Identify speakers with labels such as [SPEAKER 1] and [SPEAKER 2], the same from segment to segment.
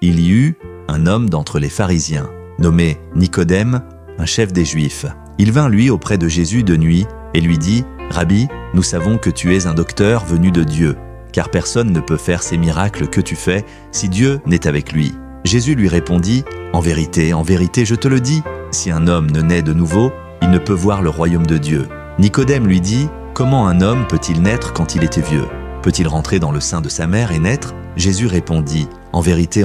[SPEAKER 1] il y eut un homme d'entre les pharisiens, nommé Nicodème, un chef des Juifs. Il vint lui auprès de Jésus de nuit et lui dit « Rabbi, nous savons que tu es un docteur venu de Dieu, car personne ne peut faire ces miracles que tu fais si Dieu n'est avec lui. » Jésus lui répondit « en vérité, je te le dis, si un homme ne naît de nouveau, il ne peut voir le royaume de Dieu. » Nicodème lui dit « Comment un homme peut-il naître quand il était vieux? Peut-il rentrer dans le sein de sa mère et naître ?» Jésus répondit « en vérité,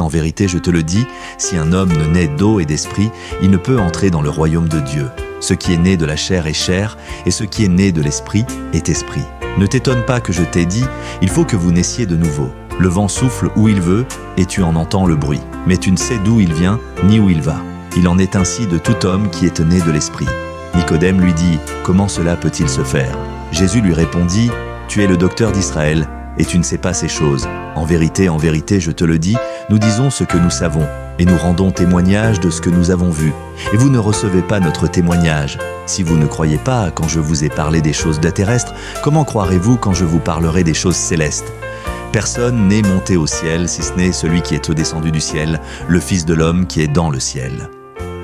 [SPEAKER 1] je te le dis, si un homme ne naît d'eau et d'esprit, il ne peut entrer dans le royaume de Dieu. Ce qui est né de la chair est chair, et ce qui est né de l'esprit est esprit. Ne t'étonne pas que je t'ai dit, il faut que vous naissiez de nouveau. Le vent souffle où il veut, et tu en entends le bruit. Mais tu ne sais d'où il vient, ni où il va. Il en est ainsi de tout homme qui est né de l'esprit. » Nicodème lui dit « Comment cela peut-il se faire ?» Jésus lui répondit « Tu es le docteur d'Israël, et tu ne sais pas ces choses. En vérité, je te le dis, nous disons ce que nous savons, et nous rendons témoignage de ce que nous avons vu. Et vous ne recevez pas notre témoignage. Si vous ne croyez pas quand je vous ai parlé des choses terrestres, comment croirez-vous quand je vous parlerai des choses célestes ? Personne n'est monté au ciel, si ce n'est celui qui est descendu du ciel, le Fils de l'homme qui est dans le ciel.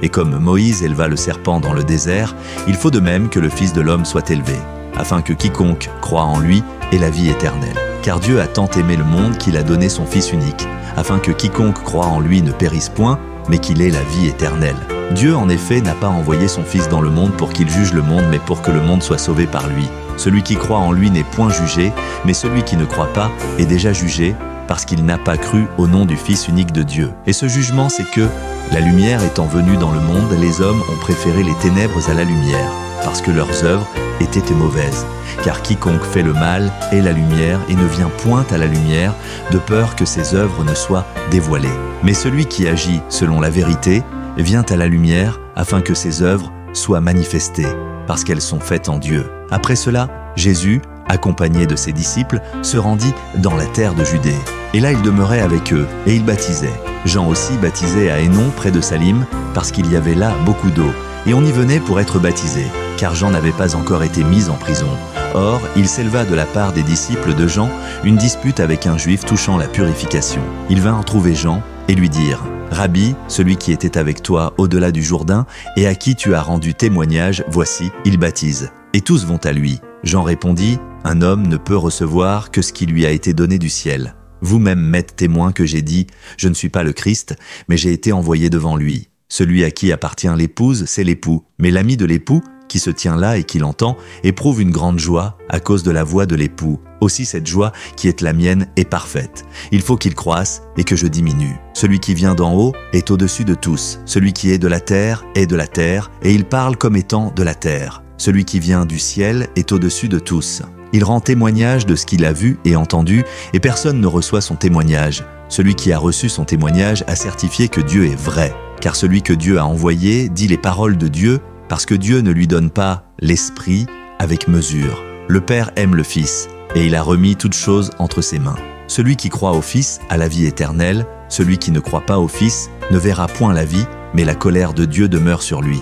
[SPEAKER 1] Et comme Moïse éleva le serpent dans le désert, il faut de même que le Fils de l'homme soit élevé, afin que quiconque croit en lui ait la vie éternelle. Car Dieu a tant aimé le monde qu'il a donné son Fils unique, afin que quiconque croit en lui ne périsse point, mais qu'il ait la vie éternelle. Dieu, en effet, n'a pas envoyé son Fils dans le monde pour qu'il juge le monde, mais pour que le monde soit sauvé par lui. Celui qui croit en lui n'est point jugé, mais celui qui ne croit pas est déjà jugé, parce qu'il n'a pas cru au nom du Fils unique de Dieu. Et ce jugement, c'est que, la lumière étant venue dans le monde, les hommes ont préféré les ténèbres à la lumière, parce que leurs œuvres étaient mauvaises. Car quiconque fait le mal est la lumière et ne vient point à la lumière, de peur que ses œuvres ne soient dévoilées. Mais celui qui agit selon la vérité vient à la lumière, afin que ses œuvres soient manifestées, parce qu'elles sont faites en Dieu. Après cela, Jésus, accompagné de ses disciples, se rendit dans la terre de Judée. Et là il demeurait avec eux, et il baptisait. Jean aussi baptisait à Hénon, près de Salim, parce qu'il y avait là beaucoup d'eau. Et on y venait pour être baptisé, car Jean n'avait pas encore été mis en prison. Or, il s'éleva de la part des disciples de Jean une dispute avec un juif touchant la purification. Ils vinrent trouver Jean et lui dirent « Rabbi, celui qui était avec toi au-delà du Jourdain et à qui tu as rendu témoignage, voici, il baptise. Et tous vont à lui. » Jean répondit « Un homme ne peut recevoir que ce qui lui a été donné du ciel. Vous-même m'êtes témoin que j'ai dit « Je ne suis pas le Christ, mais j'ai été envoyé devant lui. Celui à qui appartient l'épouse, c'est l'époux. Mais l'ami de l'époux, qui se tient là et qui l'entend, éprouve une grande joie à cause de la voix de l'époux. Aussi cette joie qui est la mienne est parfaite. Il faut qu'il croisse et que je diminue. Celui qui vient d'en haut est au-dessus de tous. Celui qui est de la terre est de la terre, et il parle comme étant de la terre. Celui qui vient du ciel est au-dessus de tous. Il rend témoignage de ce qu'il a vu et entendu, et personne ne reçoit son témoignage. Celui qui a reçu son témoignage a certifié que Dieu est vrai. Car celui que Dieu a envoyé dit les paroles de Dieu, parce que Dieu ne lui donne pas l'esprit avec mesure. Le Père aime le Fils, et il a remis toutes choses entre ses mains. Celui qui croit au Fils a la vie éternelle, celui qui ne croit pas au Fils ne verra point la vie, mais la colère de Dieu demeure sur lui.